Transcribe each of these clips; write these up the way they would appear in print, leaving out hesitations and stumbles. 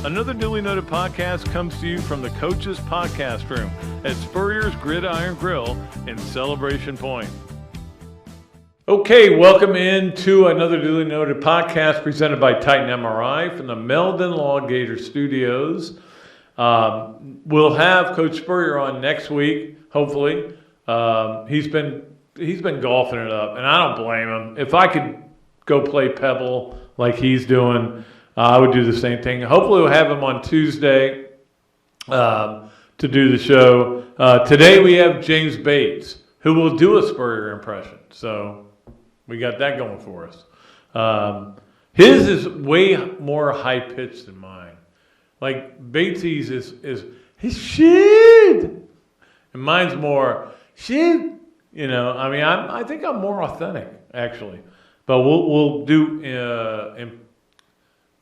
Another duly noted podcast comes to you from the Coach's Podcast Room at Spurrier's Gridiron Grill in Celebration Point. Okay, welcome into another duly noted podcast presented by Titan MRI from the Meldon Law Gator Studios. We'll have Coach Spurrier on next week, hopefully. He's been golfing it up, and I don't blame him. If I could go play Pebble like he's doing, I would do the same thing. Hopefully we'll have him on Tuesday to do the show. Today we have James Bates, who will do a Spurrier impression. So we got that going for us. His is way more high-pitched than mine. Like Batesy's is his shit, and mine's more shit. You know, I mean, I think I'm more authentic actually. But we'll do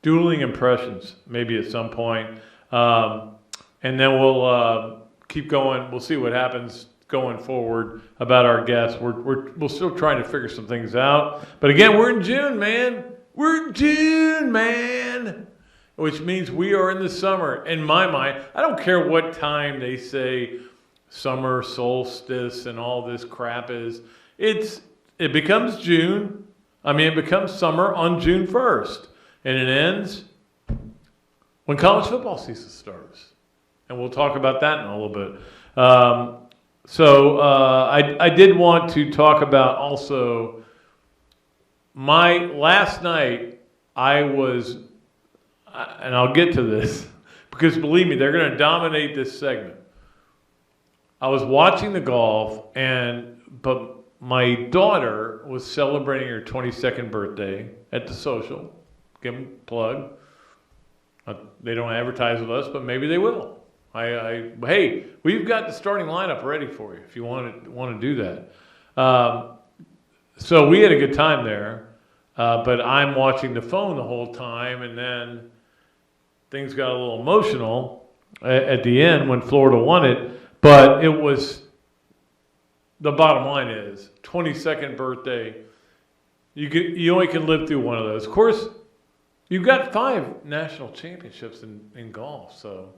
dueling impressions maybe at some point. And then we'll keep going. We'll see what happens going forward about our guests. We're still trying to figure some things out. But again, we're in June, man. We're in June, man. Which means we are in the summer. In my mind, I don't care what time they say summer solstice and all this crap is. It becomes June. I mean, it becomes summer on June 1st. And it ends when college football season starts. And we'll talk about that in a little bit. I did want to talk about also my last night. I was, and I'll get to this because believe me, they're going to dominate this segment. I was watching the golf, but my daughter was celebrating her 22nd birthday at the social. Give them a plug. They don't advertise with us, but maybe they will. Hey, we've got the starting lineup ready for you if you want to do that. So we had a good time there, but I'm watching the phone the whole time, and then things got a little emotional at the end when Florida won it. But it was, the bottom line is, 22nd birthday, you only can live through one of those. Of course, you've got 5 national championships in golf, so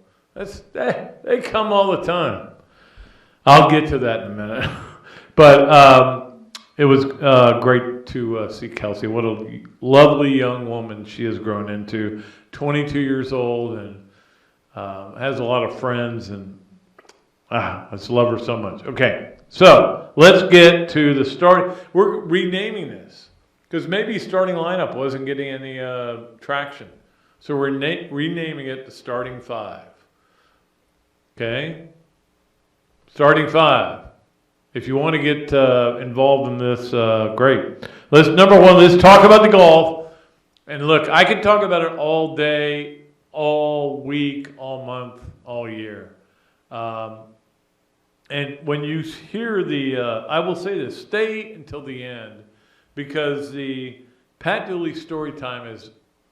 they come all the time. I'll get to that in a minute. But it was great to see Kelsey. What a lovely young woman she has grown into. 22 years old and has a lot of friends, and I just love her so much. Okay, so let's get to the start. We're renaming this because maybe starting lineup wasn't getting any traction. So we're renaming it the Starting 5. Okay? Starting 5. If you want to get involved in this, great. Number one, let's talk about the golf. And look, I could talk about it all day, all week, all month, all year. And when you hear I will say this, stay until the end, because the Pat Dooley Storytime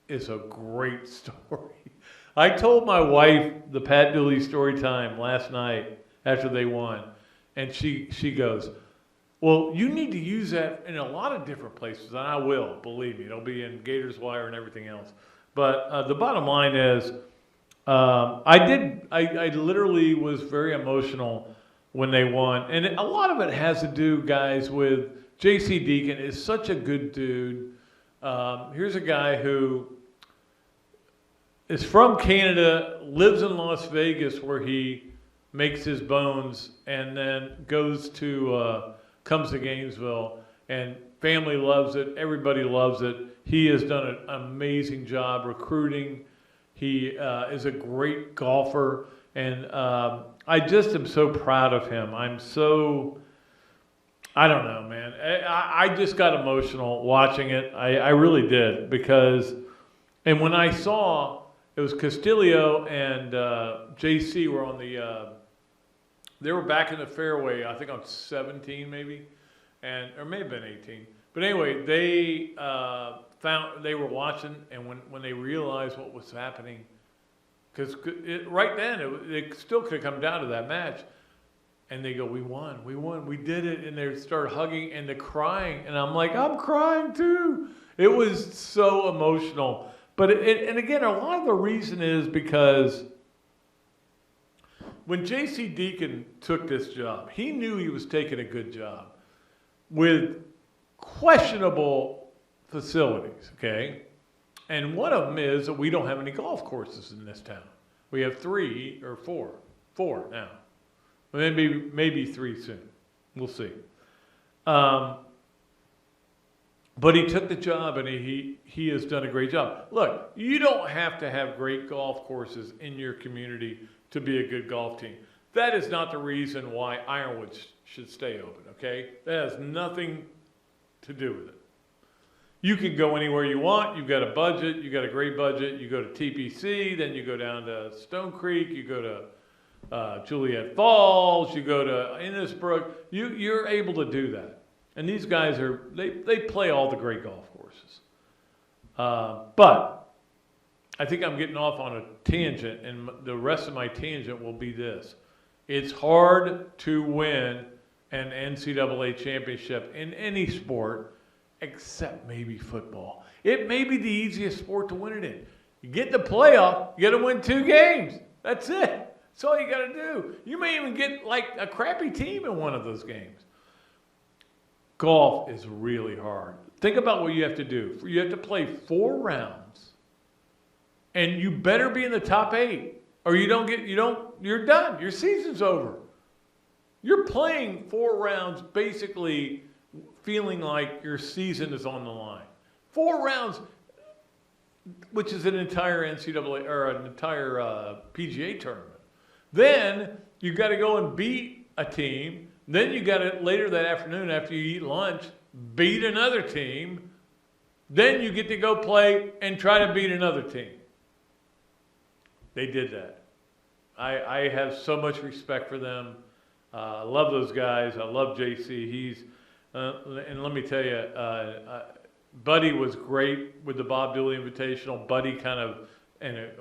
is a great story. I told my wife the Pat Dooley Storytime last night after they won, and she goes, well, you need to use that in a lot of different places, and I will, believe me. It'll be in Gators Wire and everything else. But the bottom line is, I literally was very emotional when they won. And a lot of it has to do, guys, with J.C. Deacon is such a good dude. Here's a guy who is from Canada, lives in Las Vegas where he makes his bones, and then comes to Gainesville, and family loves it. Everybody loves it. He has done an amazing job recruiting. He is a great golfer, and I just am so proud of him. I don't know, man. I just got emotional watching it. I really did, and when I saw it was Castillo and JC were on they were back in the fairway, I think on 17 maybe, or may have been 18. But anyway, they were watching, and when they realized what was happening, because right then it still could have come down to that match, and they go, we won, we did it, and they start hugging and they're crying, and I'm like, I'm crying too. It was so emotional. But and again, a lot of the reason is because when J.C. Deacon took this job, he knew he was taking a good job with questionable facilities, okay? And one of them is that we don't have any golf courses in this town. We have 3 or 4. 4 now. Maybe 3 soon. We'll see. But he took the job, and he has done a great job. Look, you don't have to have great golf courses in your community to be a good golf team. That is not the reason why Ironwood should stay open, okay? That has nothing to do with it. You can go anywhere you want. You've got a budget. You've got a great budget. You go to TPC, then you go down to Stone Creek. You go to Juliet Falls. You go to Innisbrook. You're able to do that. And these guys they play all the great golf courses. But I think I'm getting off on a tangent, and the rest of my tangent will be this. It's hard to win an NCAA championship in any sport except maybe football. It may be the easiest sport to win it in. You get the playoff, you got to win 2 games. That's it. That's all you got to do. You may even get like a crappy team in one of those games. Golf is really hard. Think about what you have to do. You have to play 4 rounds, and you better be in the top 8, or you're done. Your season's over. You're playing 4 rounds, basically feeling like your season is on the line. 4 rounds, which is an entire NCAA or an entire PGA tournament. Then you got to go and beat a team. Then you got to, later that afternoon after you eat lunch, beat another team. Then you get to go play and try to beat another team. They did that. I have so much respect for them. I love those guys. I love JC. And let me tell you, Buddy was great with the Bob Dooley Invitational. Buddy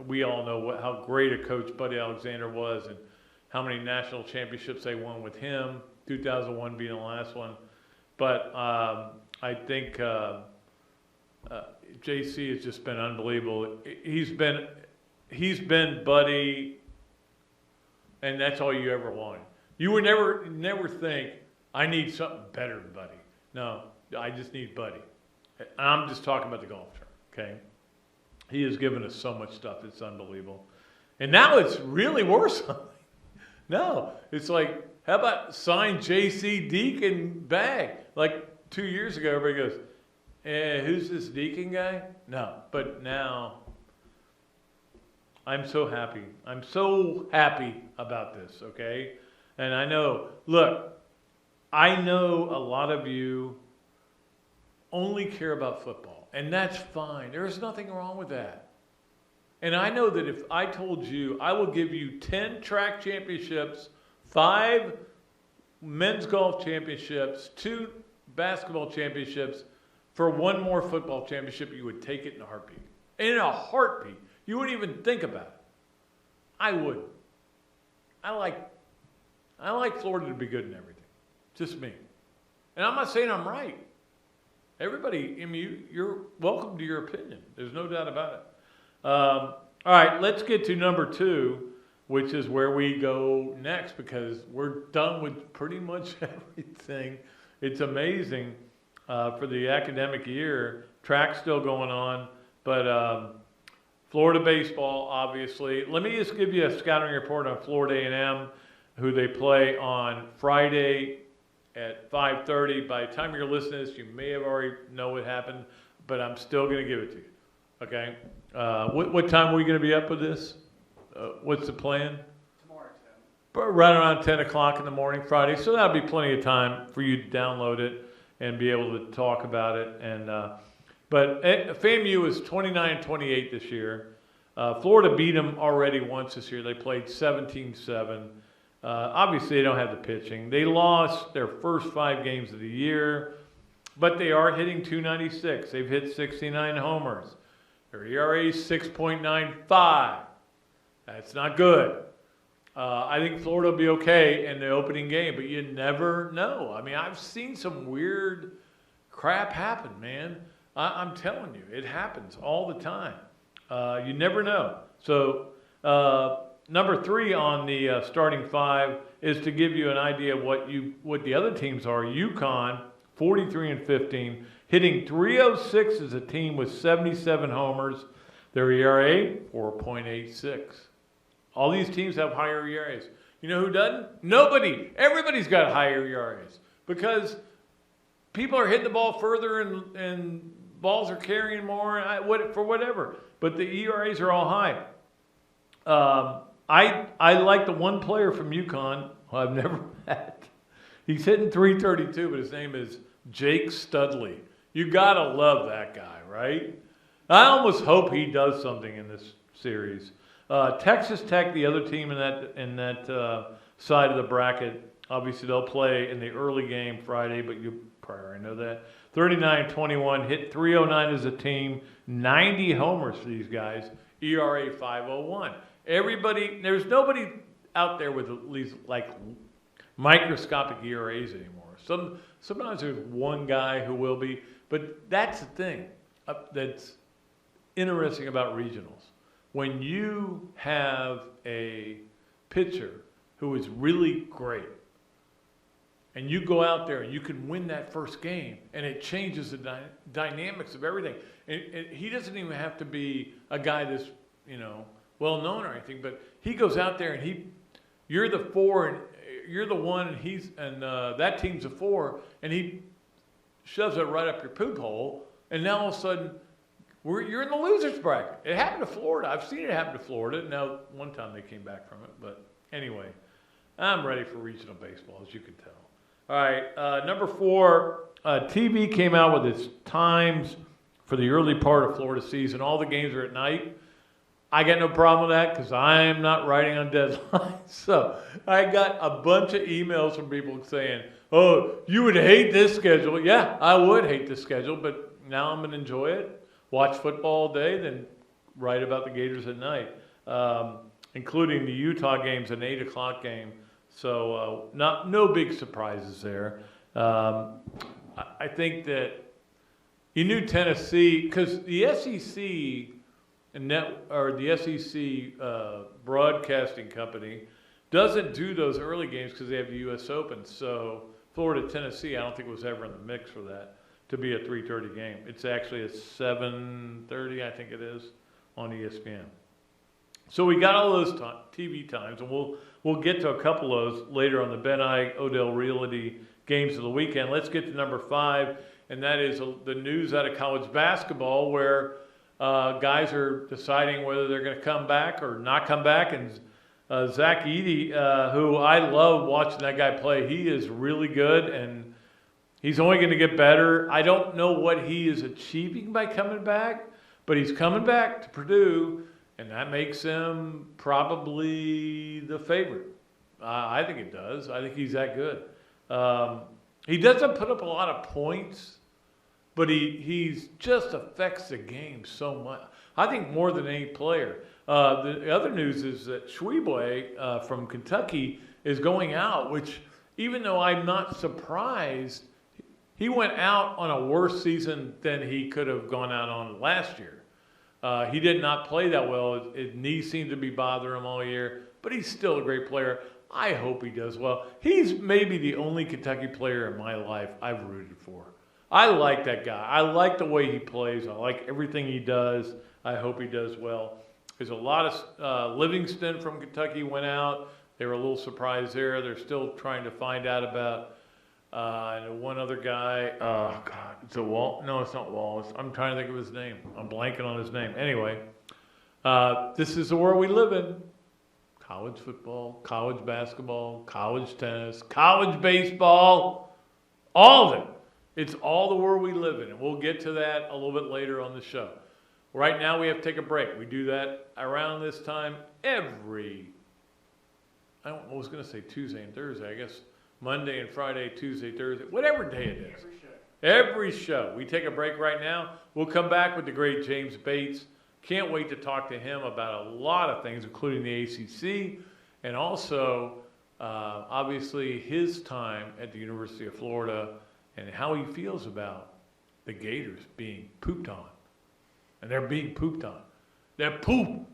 we all know how great a coach Buddy Alexander was and how many national championships they won with him. 2001 being the last one. But I think JC has just been unbelievable. He's been Buddy, and that's all you ever wanted. You would never think, I need something better than Buddy. No, I just need Buddy. And I'm just talking about the golf term, okay? He has given us so much stuff. It's unbelievable. And now it's really worse. No, it's like, how about sign J.C. Deacon bag? Like 2 years ago, everybody goes, who's this Deacon guy? No, but now I'm so happy. I'm so happy about this, okay? And I know a lot of you only care about football, and that's fine. There's nothing wrong with that. And I know that if I told you I will give you 10 track championships, 5 men's golf championships, 2 basketball championships, for 1 more football championship, you would take it in a heartbeat. In a heartbeat. You wouldn't even think about it. I wouldn't. I like Florida to be good in everything. Just me. And I'm not saying I'm right. Everybody, I mean, you're welcome to your opinion. There's no doubt about it. All right, let's get to number 2, which is where we go next because we're done with pretty much everything. It's amazing for the academic year. Track's still going on, but Florida baseball, obviously. Let me just give you a scouting report on Florida A&M, who they play on Friday at 5:30. By the time you're listening to this, you may have already know what happened, but I'm still going to give it to you. Okay? What time are we going to be up with this? What's the plan? Tomorrow at 10. Right around 10 o'clock in the morning, Friday. So that'll be plenty of time for you to download it and be able to talk about it. And but FAMU is 29-28 this year. Florida beat them already once this year. They played 17-7. Obviously, they don't have the pitching. They lost their first 5 games of the year, but they are hitting .296. They've hit 69 homers. Their ERA is 6.95. That's not good. I think Florida will be okay in the opening game, but you never know. I mean, I've seen some weird crap happen, man. I'm telling you, it happens all the time. You never know. So number 3 on the starting 5 is to give you an idea of what the other teams are. UConn, 43-15, hitting 306 as a team with 77 homers. Their ERA, 4.86. All these teams have higher ERAs. You know who doesn't? Nobody. Everybody's got higher ERAs because people are hitting the ball further and balls are carrying more for whatever. But the ERAs are all high. I like the one player from UConn who I've never met. He's hitting 332, but his name is Jake Studley. You gotta love that guy, right? I almost hope he does something in this series. Texas Tech, the other team in that side of the bracket, obviously they'll play in the early game Friday, but you probably already know that. 39-21, hit 309 as a team, 90 homers for these guys, ERA 501. There's nobody out there with at least like microscopic ERAs anymore. Sometimes there's one guy who will be, but that's the thing that's interesting about regionals. When you have a pitcher who is really great, and you go out there and you can win that first game, and it changes the dynamics of everything. And he doesn't even have to be a guy that's well known or anything, but he goes out there and you're the 4 and you're the 1, and that team's a 4, and he shoves it right up your poop hole, and now all of a sudden you're in the losers bracket. It happened to Florida. I've seen it happen to Florida. Now, one time they came back from it, but anyway, I'm ready for regional baseball, as you can tell. All right, number 4, TV came out with its times for the early part of Florida season. All the games are at night. I got no problem with that because I'm not writing on deadlines. So I got a bunch of emails from people saying, oh, you would hate this schedule. Yeah, I would hate this schedule, but now I'm going to enjoy it. Watch football all day, then write about the Gators at night, including the Utah game's an 8 o'clock game. So no big surprises there. I think that you knew Tennessee, because the SEC the SEC broadcasting company doesn't do those early games because they have the U.S. Open. So Florida, Tennessee, I don't think was ever in the mix for that to be a 3:30 game. It's actually a 7:30, I think it is, on ESPN. So we got all those TV times, and we'll get to a couple of those later on the Ben Odell Realty games of the weekend. Let's get to number 5, and that is the news out of college basketball, where guys are deciding whether they're going to come back or not come back. And Zach Edey, who I love watching that guy play, he is really good, and he's only going to get better. I don't know what he is achieving by coming back, but he's coming back to Purdue, and that makes him probably the favorite. I think it does. I think he's that good. He doesn't put up a lot of points, but he just affects the game so much. I think more than any player. The other news is that Schwebe from Kentucky is going out, which even though I'm not surprised, he went out on a worse season than he could have gone out on last year. He did not play that well. His knee seemed to be bothering him all year, but he's still a great player. I hope he does well. He's maybe the only Kentucky player in my life I've rooted for. I like that guy. I like the way he plays. I like everything he does. I hope he does well. There's a lot of Livingston from Kentucky went out. They were a little surprised there. They're still trying to find out about one other guy. Oh, God. Is it Wall? No, it's not Wallace. I'm trying to think of his name. I'm blanking on his name. Anyway, this is the world we live in. College football, college basketball, college tennis, college baseball, all of it. It's all the world we live in, and we'll get to that a little bit later on the show. Right now, we have to take a break. We do that around this time I was going to say Tuesday and Thursday. I guess Monday and Friday, Tuesday, Thursday, whatever day it is. Every show. We take a break right now. We'll come back with the great James Bates. Can't wait to talk to him about a lot of things, including the ACC, and also, obviously, his time at the University of Florida and how he feels about the Gators being pooped on. And they're being pooped on. That poop.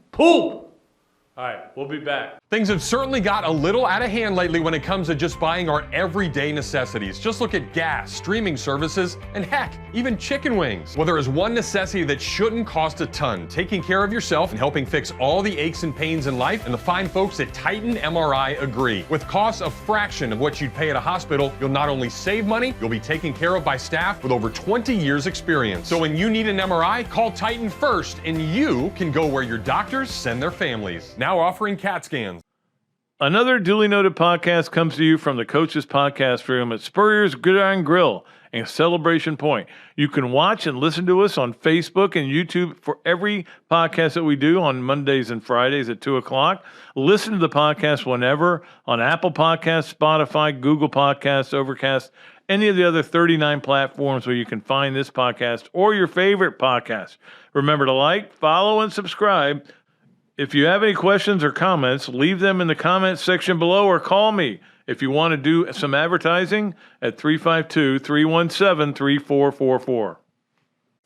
All right, we'll be back. Things have certainly got a little out of hand lately when it comes to just buying our everyday necessities. Just look at gas, streaming services, and heck, even chicken wings. Well, there is one necessity that shouldn't cost a ton: taking care of yourself and helping fix all the aches and pains in life, and the fine folks at Titan MRI agree. With costs a fraction of what you'd pay at a hospital, you'll not only save money, you'll be taken care of by staff with over 20 years experience. So when you need an MRI, call Titan first, and you can go where your doctors send their families. Now offering CAT scans. Another duly noted podcast comes to you from the Coaches Podcast Room at Spurrier's Gridiron Grill and Celebration Point. You can watch and listen to us on Facebook and YouTube for every podcast that we do on Mondays and Fridays at 2 o'clock. Listen to the podcast whenever on Apple Podcasts, Spotify, Google Podcasts, Overcast, any of the other 39 platforms where you can find this podcast or your favorite podcast. Remember to like, follow, and subscribe. If you have any questions or comments, leave them in the comments section below or call me if you want to do some advertising at 352-317-3444.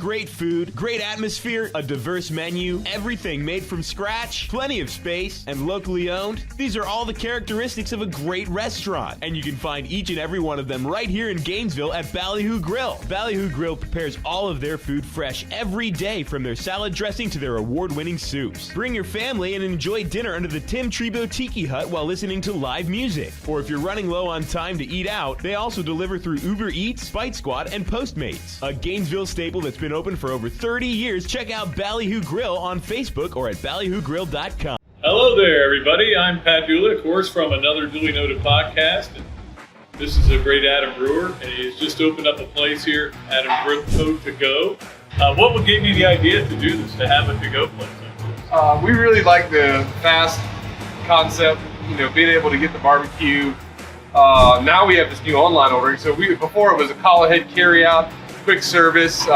Great food, great atmosphere, a diverse menu, everything made from scratch, plenty of space, and locally owned. These are all the characteristics of a great restaurant, and you can find each and every one of them right here in Gainesville at Ballyhoo Grill. Ballyhoo Grill prepares all of their food fresh every day, from their salad dressing to their award-winning soups. Bring your family and enjoy dinner under the Tim Trebo Tiki Hut while listening to live music. Or if you're running low on time to eat out, they also deliver through Uber Eats, Fight Squad, and Postmates. A Gainesville staple that's been open for over 30 years. Check out Ballyhoo Grill on Facebook or at ballyhoogrill.com. Hello there, everybody. I'm Pat Dooley, of course, from another duly noted podcast. And this is a great Adam Brewer, and he's just opened up a place here, Adam Brewer To Go. What would give you the idea to do this, to have a to-go place like this? We really like the fast concept, being able to get the barbecue. Now we have this new online ordering. So before it was a call ahead carry out, quick service.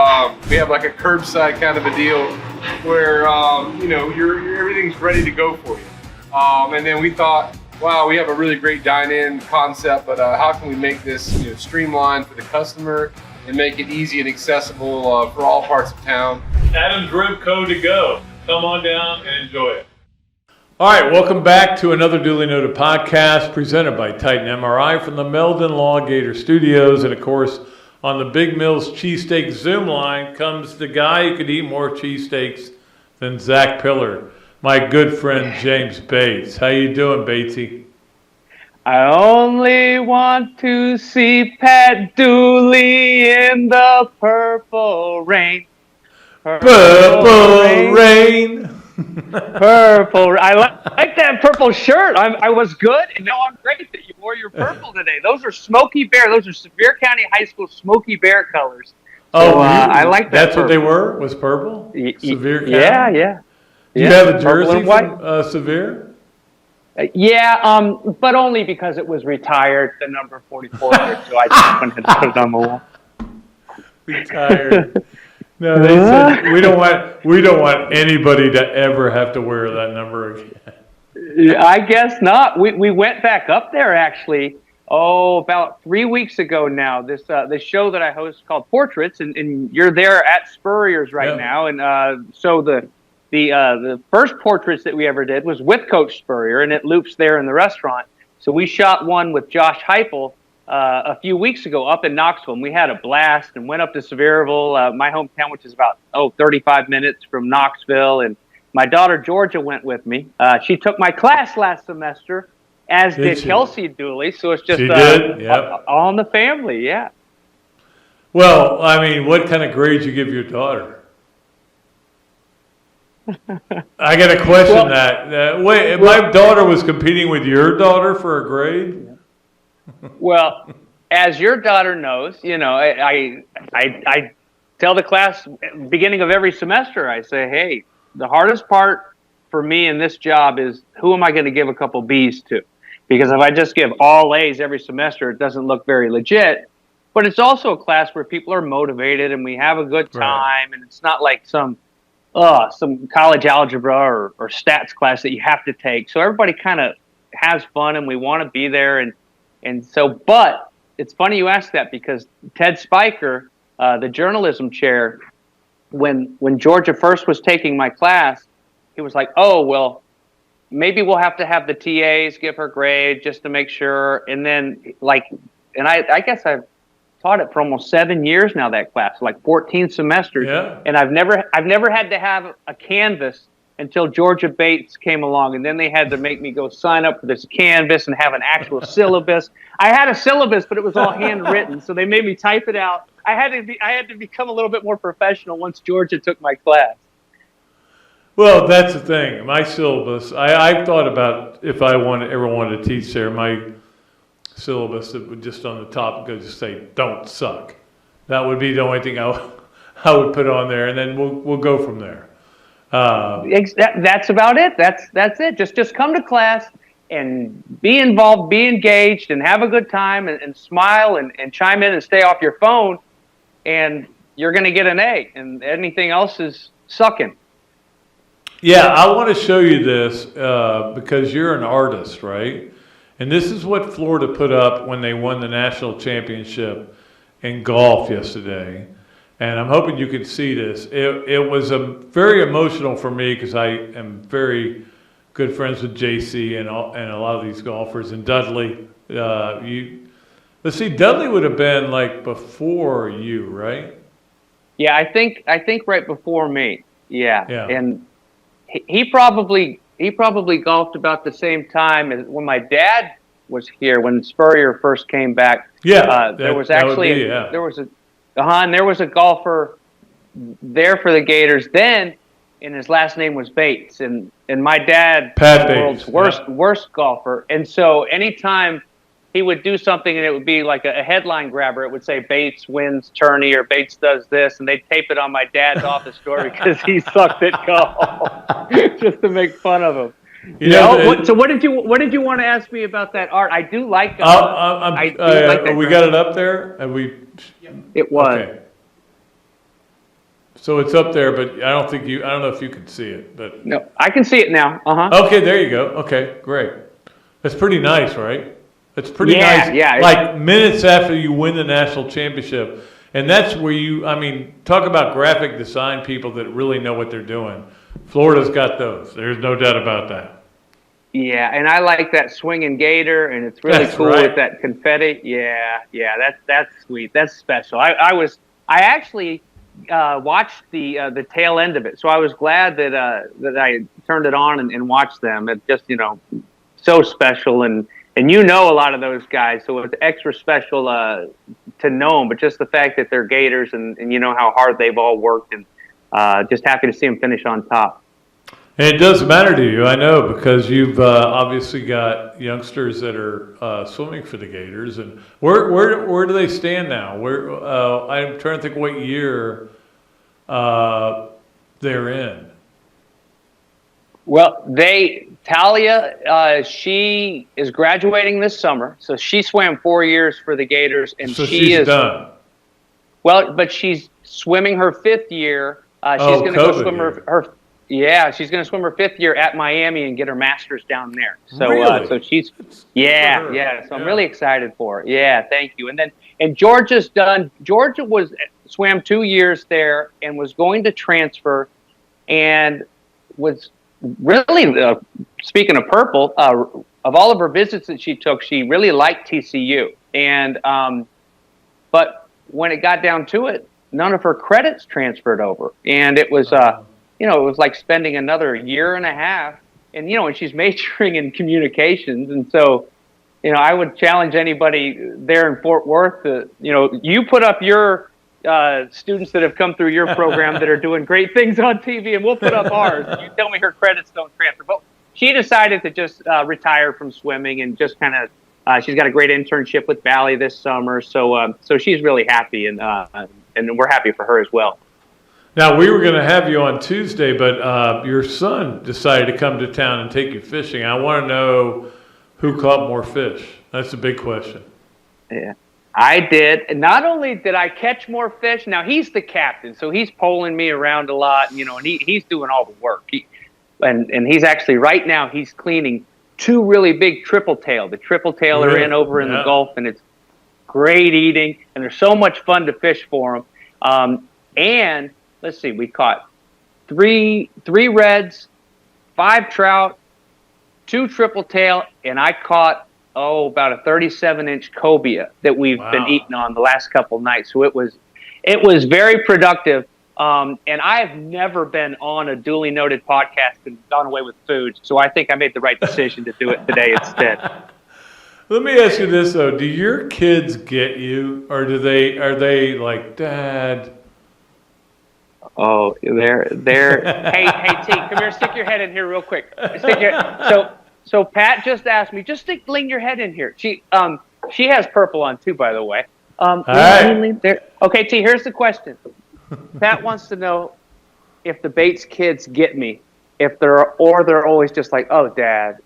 We have like a curbside kind of a deal where everything's ready to go for you. And then we thought, wow, we have a really great dine-in concept, but how can we make this streamlined for the customer and make it easy and accessible for all parts of town? Adam's Rib Co. To Go. Come on down and enjoy it. All right, welcome back to another duly noted podcast presented by Titan MRI from the Meldon Law Gator Studios. And of course, on the Big Mills Cheesesteaks Zoom line comes the guy who could eat more cheesesteaks than Zach Pillar, my good friend James Bates. How you doing, Batesy? I only want to see Pat Dooley in the purple rain. Purple rain. Purple. I like that purple shirt. I was good, and now I'm great that you wore your purple today. Those are Smoky Bear. Those are Sevier County High School Smoky Bear colors. So, I like that. That's purple. What they were? Was purple? Sevier County? Yeah. Do you have a jersey from Sevier? But only because it was retired, the number 44 here, so I just wanted to put it on the wall. Retired. No, they said we don't want anybody to ever have to wear that number again. I guess not. We went back up there actually. About 3 weeks ago now. This show that I host called Portraits, and you're there at Spurrier's right now. And so the first Portraits that we ever did was with Coach Spurrier, and it loops there in the restaurant. So we shot one with Josh Heupel a few weeks ago up in Knoxville, and we had a blast and went up to Sevierville, my hometown, which is about 35 minutes from Knoxville. And my daughter Georgia went with me. She took my class last semester, as did Kelsey Dooley. So it's just all in the family, yeah. Well, I mean, what kind of grades you give your daughter? I got to question that. Wait, my daughter was competing with your daughter for a grade? Well, as your daughter knows, I tell the class beginning of every semester, I say, hey, the hardest part for me in this job is who am I going to give a couple B's to? Because if I just give all A's every semester, it doesn't look very legit. But it's also a class where people are motivated and we have a good time, right. And it's not like some college algebra or stats class that you have to take. So everybody kind of has fun and we want to be there. And so, but it's funny you ask that because Ted Spiker, the journalism chair, when Georgia first was taking my class, he was like, oh, well, maybe we'll have to have the TAs give her grade just to make sure. And then and I guess I've taught it for almost 7 years now, that class, like 14 semesters. Yeah. And I've never had to have a canvas until Georgia Bates came along, and then they had to make me go sign up for this canvas and have an actual syllabus. I had a syllabus, but it was all handwritten, so they made me type it out. I had to become a little bit more professional once Georgia took my class. Well, that's the thing. My syllabus, I thought about if I ever wanted to teach there, my syllabus that would just on the top go just say, don't suck. That would be the only thing I would put on there, and then we'll go from there. That's about it. That's it. Just come to class and be involved, be engaged, and have a good time, and smile and chime in and stay off your phone, and you're going to get an A, and anything else is sucking. Yeah, I want to show you this because you're an artist, right? And this is what Florida put up when they won the national championship in golf yesterday. And I'm hoping you can see this. It was very emotional for me because I am very good friends with JC and a lot of these golfers. And Dudley, let's see, Dudley would have been like before you, right? Yeah, I think right before me. Yeah. And he probably golfed about the same time as when my dad was here, when Spurrier first came back. Yeah, there was a golfer there for the Gators then, and his last name was Bates, and my dad Pat was the world's worst golfer, and so anytime he would do something and it would be like a headline grabber, it would say Bates wins tourney or Bates does this, and they'd tape it on my dad's office door because he sucked at golf, just to make fun of him. So what did you want to ask me about that art? I do like. We got it up there, and we. It was. Okay. So it's up there, but I don't know if you can see it, but. No, I can see it now. Okay, there you go. Okay, great. That's pretty nice, right? It's pretty nice. Yeah. Like minutes after you win the national championship, and that's where talk about graphic design people that really know what they're doing. Florida's got those. There's no doubt about that. Yeah, and I like that swinging gator, and it's really cool with that confetti. Yeah, that's sweet. That's special. I actually watched the tail end of it, so I was glad that I turned it on and watched them. It's just so special, and a lot of those guys, so it's extra special to know them. But just the fact that they're Gators, and how hard they've all worked, and just happy to see them finish on top. And it does matter to you, I know, because you've obviously got youngsters that are swimming for the Gators. And where do they stand now? I'm trying to think what year they're in. Well, Talia, she is graduating this summer, so she swam 4 years for the Gators, and so she's done. Well, but she's swimming her 5th year. She's going to go swim her. Yeah, she's going to swim her 5th year at Miami and get her master's down there. So, really? So she's So I'm really excited for her. Yeah, thank you. And Georgia's done. Georgia swam 2 years there and was going to transfer, and was really speaking of purple. Of all of her visits that she took, she really liked TCU, and but when it got down to it, none of her credits transferred over, and it was it was like spending another year and a half, and and she's majoring in communications, and so I would challenge anybody there in Fort Worth to you put up your students that have come through your program that are doing great things on TV, and we'll put up ours. You tell me her credits don't transfer, but she decided to just retire from swimming and just kind of. She's got a great internship with Valley this summer, so she's really happy, and we're happy for her as well. Now, we were going to have you on Tuesday, but your son decided to come to town and take you fishing. I want to know who caught more fish. That's a big question. Yeah, I did. And not only did I catch more fish, now he's the captain, so he's pulling me around a lot, and he's doing all the work. And he's actually, right now, he's cleaning 2 really big triple tail. The triple tail are over in the Gulf, and it's great eating, and they're so much fun to fish for them. And let's see, we caught three reds, 5 trout, 2 triple tail, and I caught about a 37-inch cobia that we've been eating on the last couple nights. So it was very productive. And I've never been on a duly noted podcast and gone away with food. So I think I made the right decision to do it today instead. Let me ask you this though: do your kids get you, or are they like, Dad? Oh, they're. Hey, T, come here. Stick your head in here real quick. So Pat just asked me, lean your head in here. She has purple on too, by the way. Lean there. Okay, T, here's the question. Pat wants to know if the Bates kids get me, if they're always just like, oh, Dad.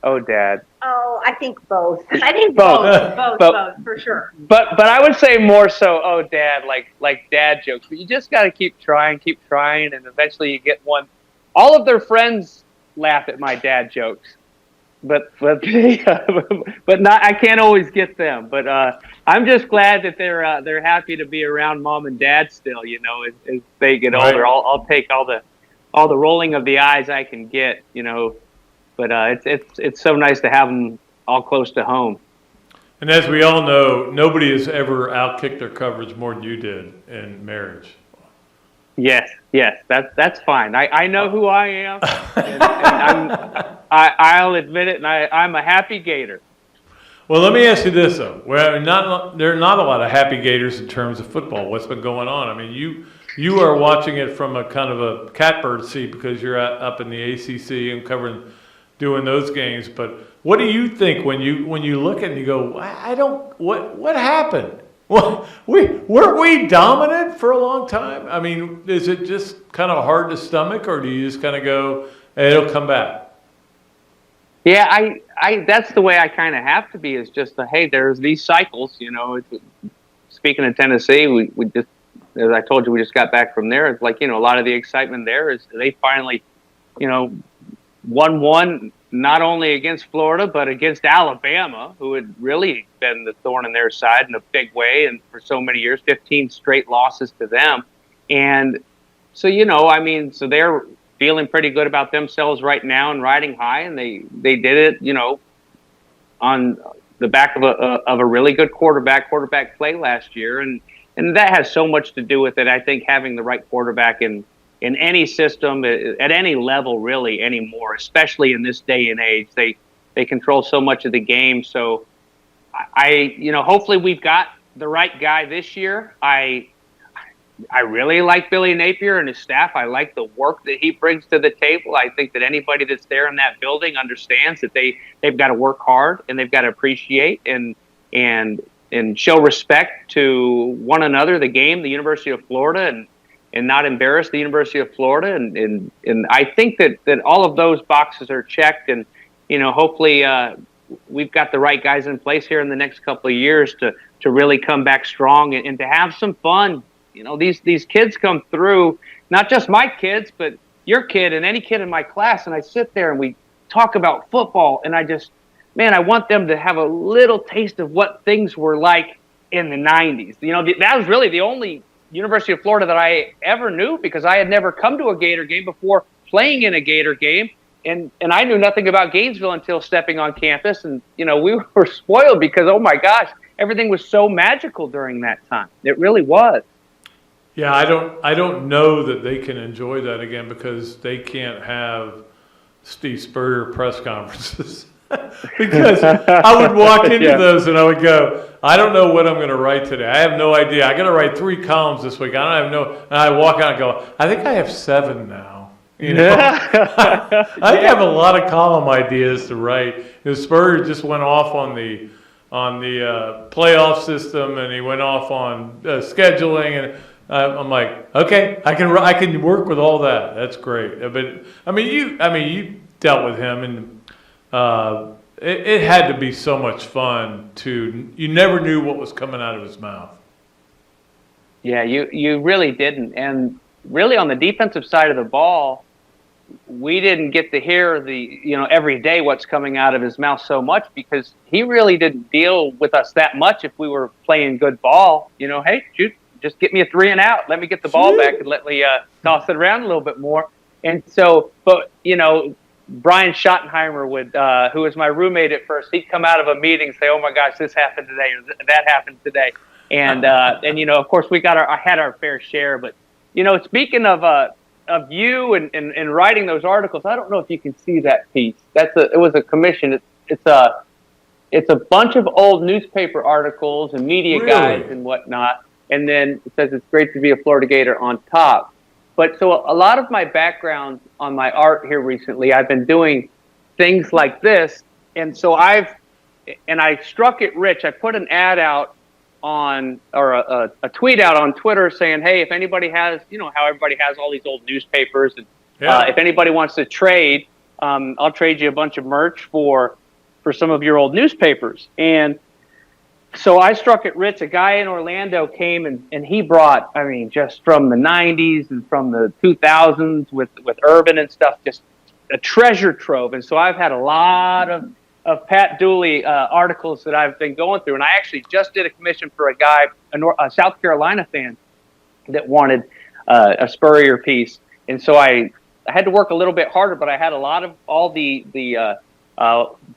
Oh, I think both. I think both, for sure. But I would say more so, oh, Dad, like dad jokes. But you just got to keep trying, and eventually you get one. All of their friends laugh at my dad jokes, but not. I can't always get them. But I'm just glad that they're happy to be around Mom and Dad still. You know, as they get older, I'll take all the rolling of the eyes I can get. You know. But it's so nice to have them all close to home. And as we all know, nobody has ever outkicked their coverage more than you did in marriage. Yes, that's fine. I know who I am, and I'll admit it, and I'm a happy Gator. Well, let me ask you this though: there are not a lot of happy Gators in terms of football. What's been going on? I mean, you are watching it from a kind of a catbird seat because you're up in the ACC and doing those games. But what do you think when you look at it and you go, what happened? Well, weren't we dominant for a long time? I mean, is it just kind of hard to stomach, or do you just kind of go, hey, it'll come back? Yeah, I that's the way I kind of have to be, is just hey, there's these cycles, you know. Speaking of Tennessee, we just, as I told you, we just got back from there. It's like, you know, a lot of the excitement there is they finally, you know, won not only against Florida, but against Alabama, who had really been the thorn in their side in a big way. And for so many years, 15 straight losses to them. And so, you know, I mean, so they're feeling pretty good about themselves right now and riding high. And they did it, you know, on the back of a really good quarterback play last year. And that has so much to do with it. I think having the right quarterback in any system at any level really anymore, especially in this day and age, they control so much of the game. So you know, hopefully we've got the right guy this year. I really like Billy Napier and his staff. I like the work that he brings to the table. I think that anybody that's there in that building understands that they've got to work hard and they've got to appreciate and show respect to one another, the game, the University of Florida, and not embarrass the University of Florida. And I think that all of those boxes are checked. And, you know, hopefully we've got the right guys in place here in the next couple of years to really come back strong and to have some fun. You know, these kids come through, not just my kids, but your kid and any kid in my class. And I sit there and we talk about football. And I want them to have a little taste of what things were like in the 90s. You know, that was really the only University of Florida that I ever knew, because I had never come to a Gator game before playing in a Gator game. And I knew nothing about Gainesville until stepping on campus. And, you know, we were spoiled because, oh my gosh, everything was so magical during that time. It really was. Yeah, I don't know that they can enjoy that again because they can't have Steve Spurrier press conferences. Because I would walk into those and I would go, I don't know what I'm going to write today. I have no idea. I got to write 3 columns this week. And I walk out and go, I think I have 7 now. You know, I have a lot of column ideas to write. Spurrier just went off on the playoff system, and he went off on scheduling, and I'm like, okay, I can work with all that. That's great. But I mean, you dealt with him, and it had to be so much fun you never knew what was coming out of his mouth. Yeah, you really didn't. And really on the defensive side of the ball, we didn't get to hear every day what's coming out of his mouth so much, because he really didn't deal with us that much if we were playing good ball. You know, hey, shoot, just get me a 3 and out. Let me get the ball back and let me toss it around a little bit more. And so, but, you know, Brian Schottenheimer would, who was my roommate at first, he'd come out of a meeting and say, "Oh my gosh, this happened today, or that happened today," and of course I had our fair share. But speaking of you and writing those articles, I don't know if you can see that piece. It was a commission. It's a bunch of old newspaper articles and media guides and whatnot, and then it says it's great to be a Florida Gator on top. But so a lot of my background on my art here recently, I've been doing things like this. And so I struck it rich. I put an ad out a tweet out on Twitter saying, hey, if anybody has, how everybody has all these old newspapers. And if anybody wants to trade, I'll trade you a bunch of merch for some of your old newspapers. And so I struck it rich. A guy in Orlando came and he brought, just from the 90s and from the 2000s with Urban and stuff, just a treasure trove. And so I've had a lot of Pat Dooley articles that I've been going through. And I actually just did a commission for a guy, a South Carolina fan, that wanted a Spurrier piece. And so I had to work a little bit harder, but I had a lot of all the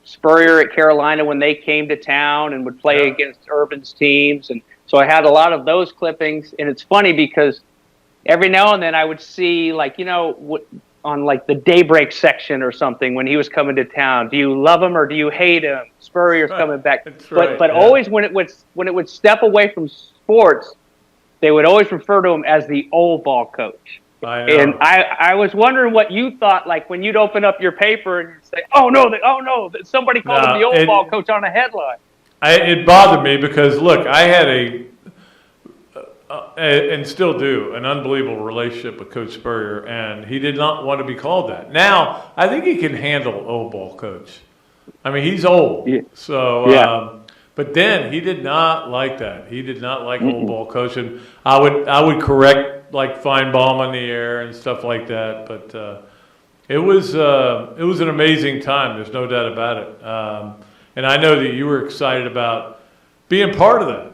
Spurrier at Carolina when they came to town and would play against Urban's teams. And so I had a lot of those clippings. And it's funny because every now and then I would see, on the Daybreak section or something when he was coming to town, do you love him or do you hate him? Spurrier's coming back. But always when it would step away from sports, they would always refer to him as the old ball coach. And I was wondering what you thought, like when you'd open up your paper and you'd say, oh no, somebody called him the old ball coach on a headline. It bothered me because, look, I had and still do, an unbelievable relationship with Coach Spurrier, and he did not want to be called that. Now, I think he can handle old ball coach. He's old. Yeah. So, but then he did not like that. He did not like old ball coach, and I would correct Feinbaum in the air and stuff like that. But it was an amazing time. There's no doubt about it. And I know that you were excited about being part of that.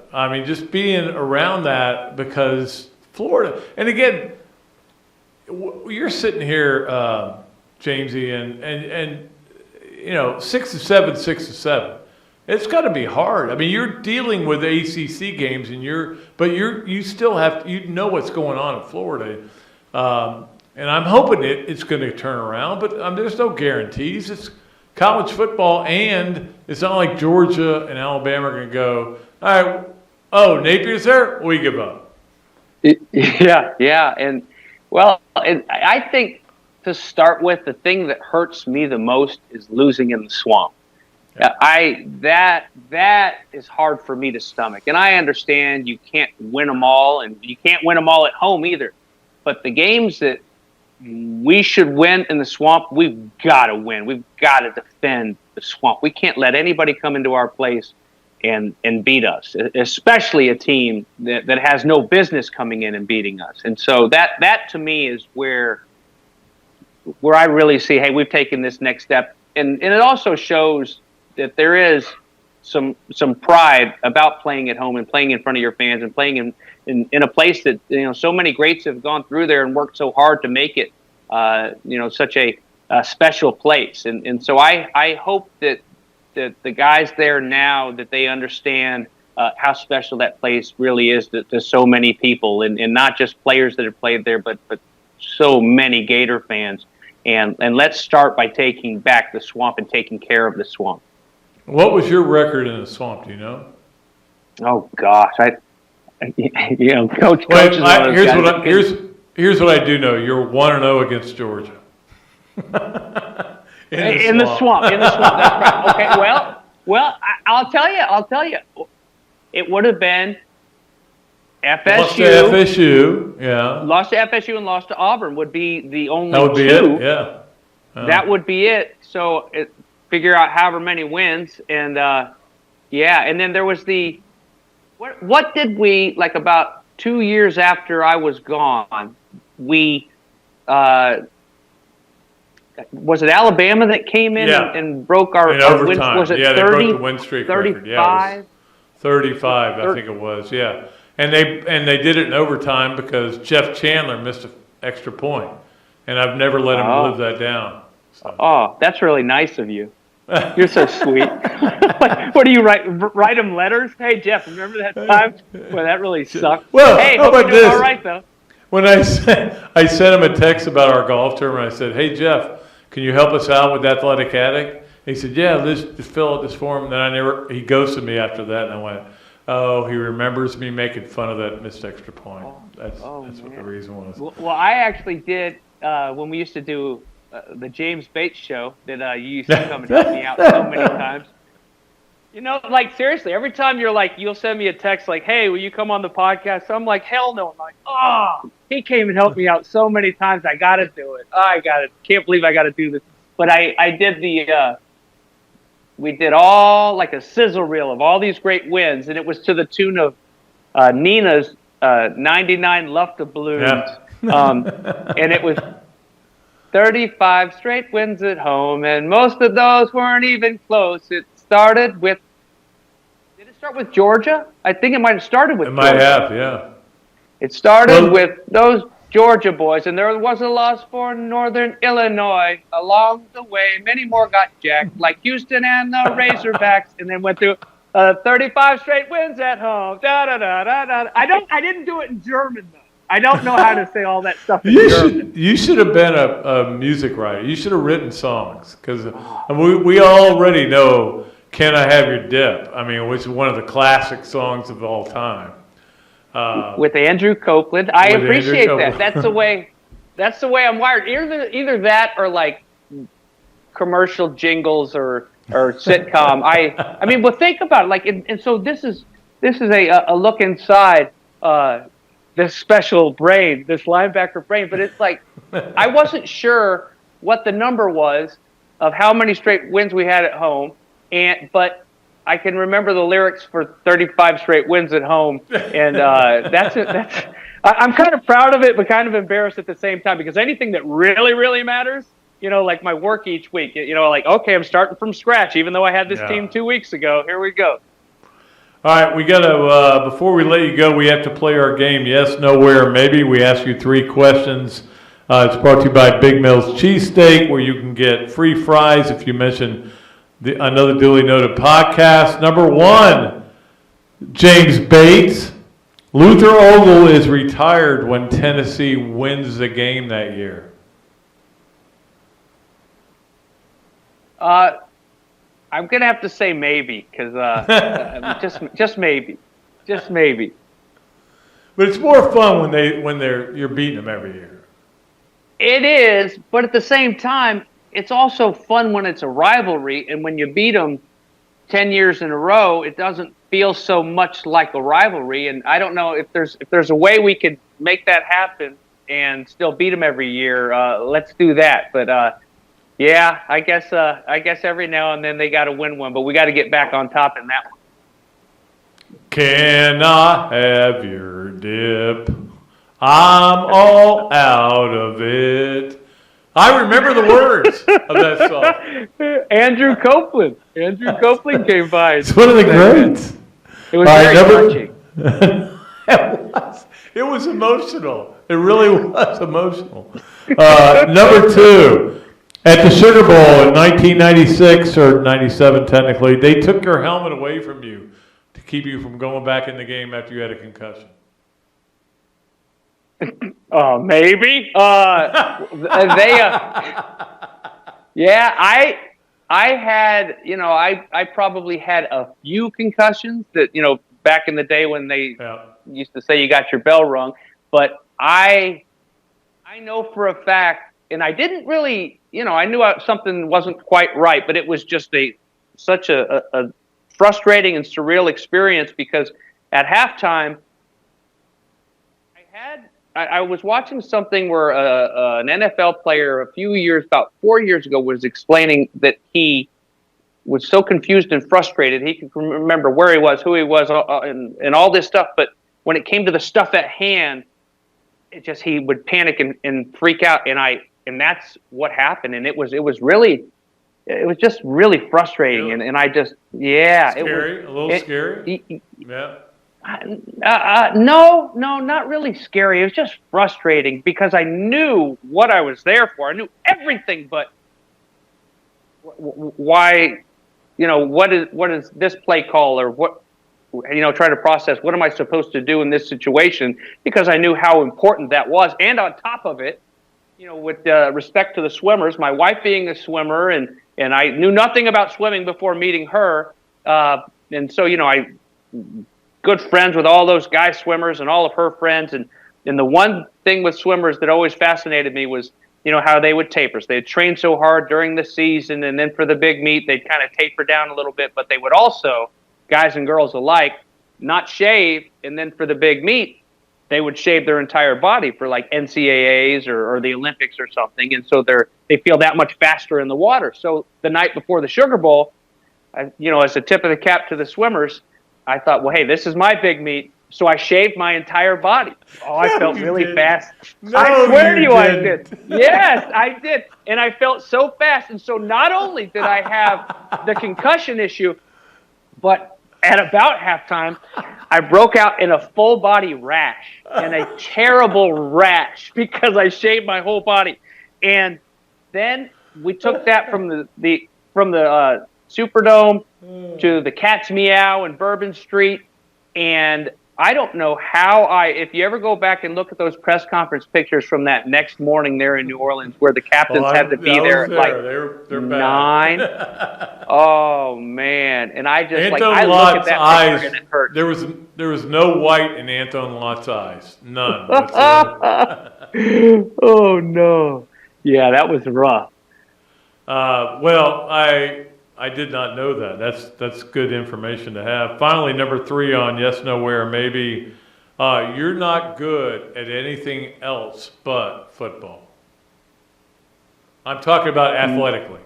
Just being around that because Florida. And again, you're sitting here, Jamesy, and 6-7. It's got to be hard. You're dealing with ACC games, and you still have to, what's going on in Florida, and I'm hoping it's going to turn around. But there's no guarantees. It's college football, and it's not like Georgia and Alabama are going to go, all right, oh, Napier's there, we give up. Yeah, and I think to start with, the thing that hurts me the most is losing in the swamp. That is hard for me to stomach, and I understand you can't win them all, and you can't win them all at home either. But the games that we should win in the swamp, we've got to win. We've got to defend the swamp. We can't let anybody come into our place and beat us, especially a team that has no business coming in and beating us. And so that to me is where I really see, hey, we've taken this next step, and it also shows that there is some pride about playing at home and playing in front of your fans and playing in a place that so many greats have gone through there and worked so hard to make it such a special place. And so I hope that the guys there now, that they understand how special that place really is to so many people, and not just players that have played there, but so many Gator fans. And let's start by taking back the swamp and taking care of the swamp. What was your record in the swamp? Do you know? Oh gosh, Coach. Here's what I do know. You're 1-0 against Georgia. in the swamp. That's right. Okay. Well, I'll tell you. It would have been FSU. Lost to FSU. Yeah. Lost to FSU and lost to Auburn would be the only two. That would be it. Yeah. That would be it. So figure out however many wins, and and then there was the what did we, like, about 2 years after I was gone, we was it Alabama that came in and broke our win? Was it 30? They broke the win streak 35? Record. Yeah, it was 35, I think it was. Yeah, and they did it in overtime because Jeff Chandler missed an extra point, and I've never let him live that down. So. Oh, that's really nice of you. You're so sweet. What do you write them letters? Hey, Jeff, remember that time? Well, that really sucked. Well, hey, how hope about you're doing this? all right, though. When I sent him a text about our golf tournament, I said, "Hey Jeff, can you help us out with Athletic Addict?" He said, "Yeah, just fill out this form." Then he ghosted me after that, and I went, "Oh, he remembers me making fun of that missed extra point." That's what the reason was. Well, I actually did when we used to do the James Bates show that you used to come and help me out so many times. You know, like seriously, every time you'll send me a text like, "Hey, will you come on the podcast?" So I'm like, "Hell no!" I'm like, "Oh, he came and helped me out so many times. I got to do it. Can't believe I got to do this." But I did we did all like a sizzle reel of all these great wins, and it was to the tune of Nina's 99 Luft-Balloons, and it was 35 straight wins at home, and most of those weren't even close. It started with. Did it start with Georgia? I think it might have started with. It might have, yeah. It started with those Georgia boys, and there was a loss for Northern Illinois. Along the way, many more got jacked, like Houston and the Razorbacks, and then went through 35 straight wins at home. Da da da da da. I didn't do it in German though. I don't know how to say all that stuff in German. You should have been a music writer. You should have written songs because we already know "Can I Have Your Dip?" I mean, which is one of the classic songs of all time. With Andrew Copeland, I appreciate that. That's the way I'm wired. Either that or like commercial jingles or sitcom. I mean, well, think about it. Like, and so this is a look inside this special brain, this linebacker brain. But it's like I wasn't sure what the number was of how many straight wins we had at home, but I can remember the lyrics for 35 straight wins at home, and that's it. I'm kind of proud of it, but kind of embarrassed at the same time because anything that really, really matters, you know, like my work each week, you know, like, okay, I'm starting from scratch, even though I had this team 2 weeks ago. Here we go. All right, we got to, before we let you go, we have to play our game, yes, no, where, maybe. We ask you 3 questions. It's brought to you by Big Mills Cheesesteak, where you can get free fries if you mention another Dooley Noted podcast. Number 1, James Bates. Luther Ogle is retired when Tennessee wins the game that year. I'm gonna have to say maybe because just maybe. But it's more fun when you're beating them every year. It is, but at the same time, it's also fun when it's a rivalry, and when you beat them 10 years in a row, it doesn't feel so much like a rivalry. And I don't know if there's a way we could make that happen and still beat them every year. Let's do that. But yeah, I guess every now and then they got to win one, but we got to get back on top in that one. Can I have your dip? I'm all out of it. I remember the words of that song. Andrew Copeland came by. It's one of the greats. It was very touching. It was emotional. It really was emotional. Number 2, at the Sugar Bowl in 1996 or 97 technically, they took your helmet away from you to keep you from going back in the game after you had a concussion. Maybe. Yeah, I had, I probably had a few concussions that, back in the day when they used to say you got your bell rung. But I know for a fact, and I didn't really, I knew something wasn't quite right, but it was just such a frustrating and surreal experience because at halftime, I was watching something where an NFL player about 4 years ago, was explaining that he was so confused and frustrated he could remember where he was, who he was, and all this stuff. But when it came to the stuff at hand, he would panic and freak out, and that's what happened. And it was just really frustrating, and I just Scary, a little scary. Yeah. No, not really scary. It was just frustrating because I knew what I was there for. I knew everything but why, what is this play call, or what, try to process what am I supposed to do in this situation, because I knew how important that was. And on top of it, with respect to the swimmers, my wife being a swimmer, and I knew nothing about swimming before meeting her. And so, I good friends with all those guy swimmers and all of her friends. And the one thing with swimmers that always fascinated me was, how they would taper. So they'd train so hard during the season, and then for the big meet, they'd kind of taper down a little bit, but they would also, guys and girls alike, not shave, and then for the big meet, they would shave their entire body for like NCAAs or the Olympics or something, and so they feel that much faster in the water. So the night before the Sugar Bowl, as a tip of the cap to the swimmers, I thought, well, hey, this is my big meet, so I shaved my entire body. Oh, I felt really fast. No, I swear to you, I didn't. did. Yes, I did, and I felt so fast. And so not only did I have the concussion issue, but at about halftime, I broke out in a full body rash, and a terrible rash, because I shaved my whole body. And then we took that from the Superdome to the Cat's Meow in Bourbon Street, and I don't know how if you ever go back and look at those press conference pictures from that next morning there in New Orleans, where the captains had to be there at like they're 9. Oh man! And I just Anton I look at that eyes, picture and it hurt. There was no white in Anton Lott's eyes, none whatsoever. Oh no! Yeah, that was rough. Well, I did not know that. That's good information to have. Finally, number 3 on yes, no, where, maybe. You're not good at anything else but football. I'm talking about athletically.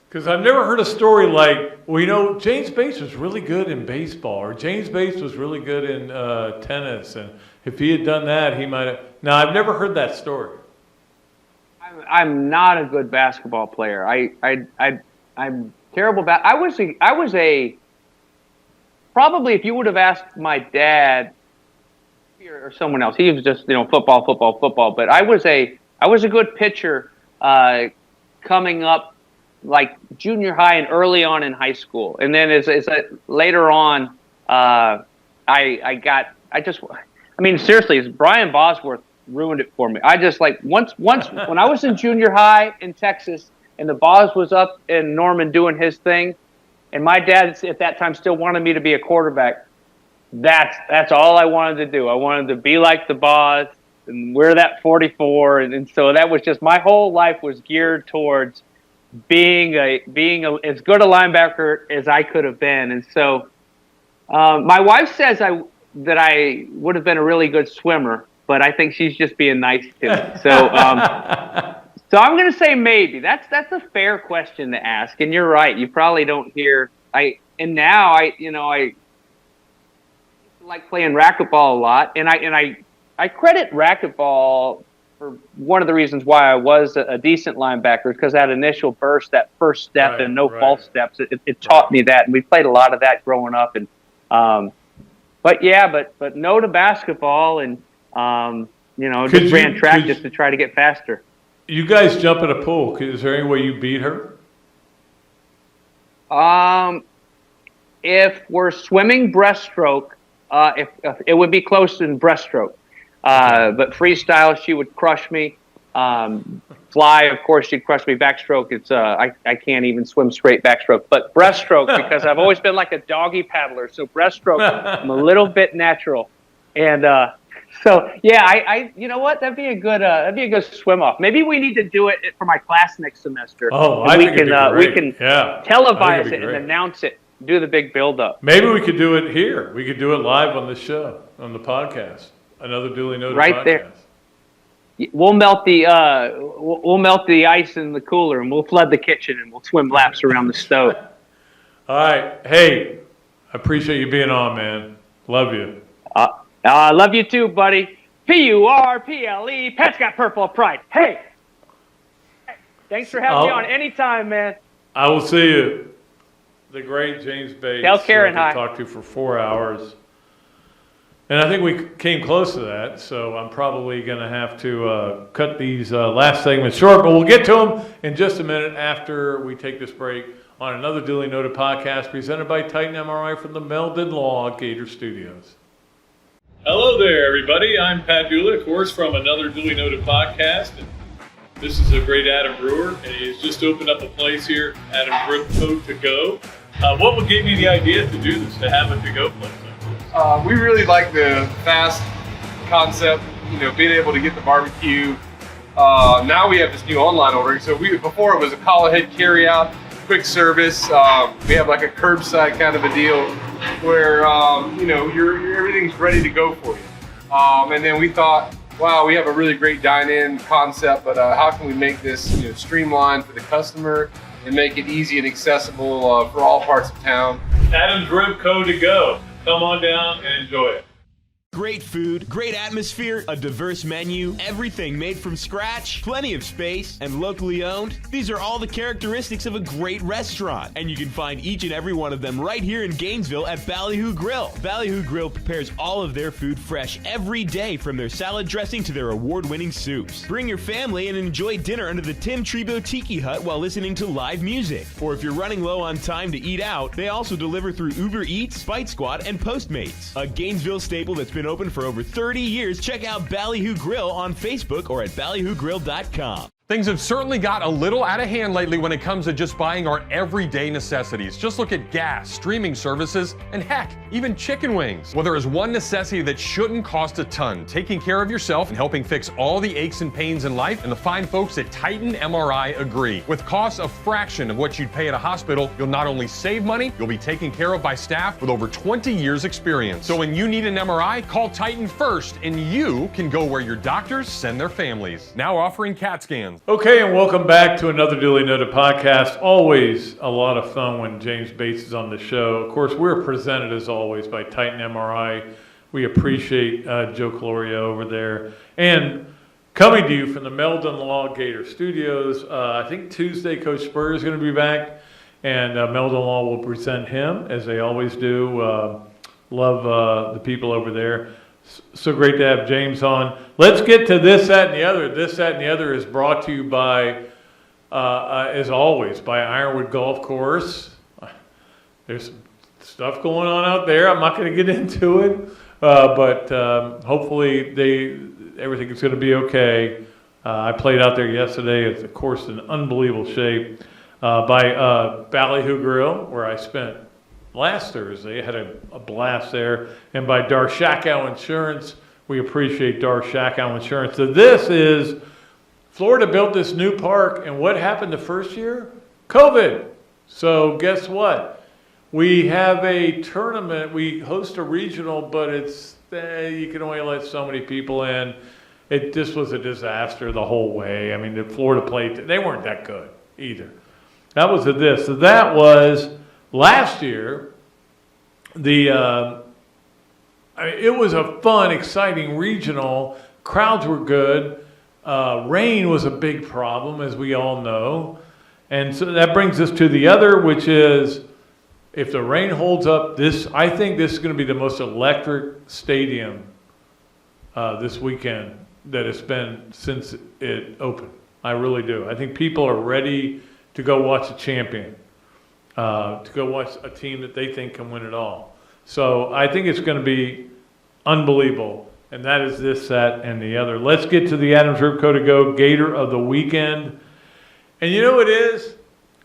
Because I've never heard a story like, well, James Bates was really good in baseball, or James Bates was really good in tennis, and if he had done that, he might have. Now, I've never heard that story. I'm not a good basketball player. I'm terrible. I was a probably, if you would have asked my dad or someone else, he was just football. But I was a good pitcher coming up, like junior high and early on in high school, and then as later on, seriously, Brian Bosworth ruined it for me. I just once when I was in junior high in Texas, and the Boz was up in Norman doing his thing, and my dad at that time still wanted me to be a quarterback. That's all I wanted to do. I wanted to be like the Boz and wear that 44, and so that was just, my whole life was geared towards being as good a linebacker as I could have been. And so my wife says that I would have been a really good swimmer, but I think she's just being nice to me. So so I'm going to say maybe. That's a fair question to ask, and you're right. You probably don't hear. I like playing racquetball a lot, and I credit racquetball for one of the reasons why I was a decent linebacker, because that initial burst, that first step, and no false steps, it taught me that, and we played a lot of that growing up. And but no to basketball, and just ran track just to try to get faster. You guys jump in a pool. Is there any way you beat her? If we're swimming breaststroke, if it would be close in breaststroke. But freestyle, she would crush me. Fly, of course, she'd crush me. Backstroke, it's I can't even swim straight backstroke. But breaststroke, because I've always been like a doggy paddler, so breaststroke, I'm a little bit natural. And so yeah, I you know what? That'd be a good swim off. Maybe we need to do it for my class next semester. Oh, I think it'd be great. We can televise it and announce it. Do the big build-up. Maybe we could do it here. We could do it live on the show, on the podcast. Another duly noted podcast. There. We'll melt the ice in the cooler, and we'll flood the kitchen, and we'll swim laps around the stove. All right. Hey, I appreciate you being on, man. Love you. I love you too, buddy. PURPLE. Pat's got purple pride. Hey. Thanks for having me on anytime, man. I will see you. The great James Bates. Tell Karen hi. Talked to for 4 hours. And I think we came close to that, so I'm probably going to have to cut these last segments short, but we'll get to them in just a minute after we take this break on another Dooley Noted podcast presented by Titan MRI from the Meldon Law Gator Studios. Hello there, everybody. I'm Pat Dooley, of course, from another Dooley Noted podcast. And this is a great Adam Brewer, and he's just opened up a place here, Eige-Broker to go. What gave you the idea to do this, to have a to-go place like this? We really like the fast concept, being able to get the barbecue. Now we have this new online ordering. So before it was a call ahead carry out, quick service. We have like a curbside kind of a deal where everything's ready to go for you. And then we thought, wow, we have a really great dine-in concept, but how can we make this streamlined for the customer and make it easy and accessible for all parts of town? Eige-Broker to go. Come on down and enjoy it. Great food, great atmosphere, a diverse menu, everything made from scratch, plenty of space, and locally owned. These are all the characteristics of a great restaurant, and you can find each and every one of them right here in Gainesville at Ballyhoo Grill. Ballyhoo Grill prepares all of their food fresh every day, from their salad dressing to their award-winning soups. Bring your family and enjoy dinner under the Tim Tebow Tiki Hut while listening to live music. Or if you're running low on time to eat out, they also deliver through Uber Eats, Bite Squad, and Postmates. A Gainesville staple that's been open for over 30 years. Check out Ballyhoo Grill on Facebook or at ballyhoogrill.com. Things have certainly got a little out of hand lately when it comes to just buying our everyday necessities. Just look at gas, streaming services, and heck, even chicken wings. Well, there is one necessity that shouldn't cost a ton: taking care of yourself and helping fix all the aches and pains in life, and the fine folks at Titan MRI agree. With costs a fraction of what you'd pay at a hospital, you'll not only save money, you'll be taken care of by staff with over 20 years experience. So when you need an MRI, call Titan first, and you can go where your doctors send their families. Now offering CAT scans. Okay, and welcome back to another Dooley Noted podcast. Always a lot of fun when James Bates is on the show. Of course, we're presented, as always, by Titan MRI. We appreciate Joe Caloria over there. And coming to you from the Meldon Law Gator Studios, I think Tuesday, Coach Spurrier is going to be back, and Meldon Law will present him, as they always do. Love the people over there. So great to have James on. Let's get to This, That, and the Other. This, That, and the Other is brought to you by, as always, by Ironwood Golf Course. There's some stuff going on out there. I'm not going to get into it, but hopefully everything is going to be okay. I played out there yesterday. It's, of course, in unbelievable shape. By Ballyhoo Grill, where I spent last Thursday. I had a blast there. And by Darshakow Insurance, we appreciate Darshakow Insurance. So this is, Florida built this new park, and what happened the first year? COVID. So guess what? We have a tournament. We host a regional, but it's you can only let so many people in. It just was a disaster the whole way. I mean, the Florida played, they weren't that good either. That was this. So that was last year. It was a fun, exciting regional. Crowds were good. Rain was a big problem, as we all know. And so that brings us to the other, which is, if the rain holds up, I think this is going to be the most electric stadium this weekend that it's been since it opened. I really do. I think people are ready to go watch a champion, to go watch a team that they think can win it all. So I think it's going to be unbelievable. And that is This, That, and the Other. Let's get to the Eige-Broker to go Gator of the weekend. And you know what it is?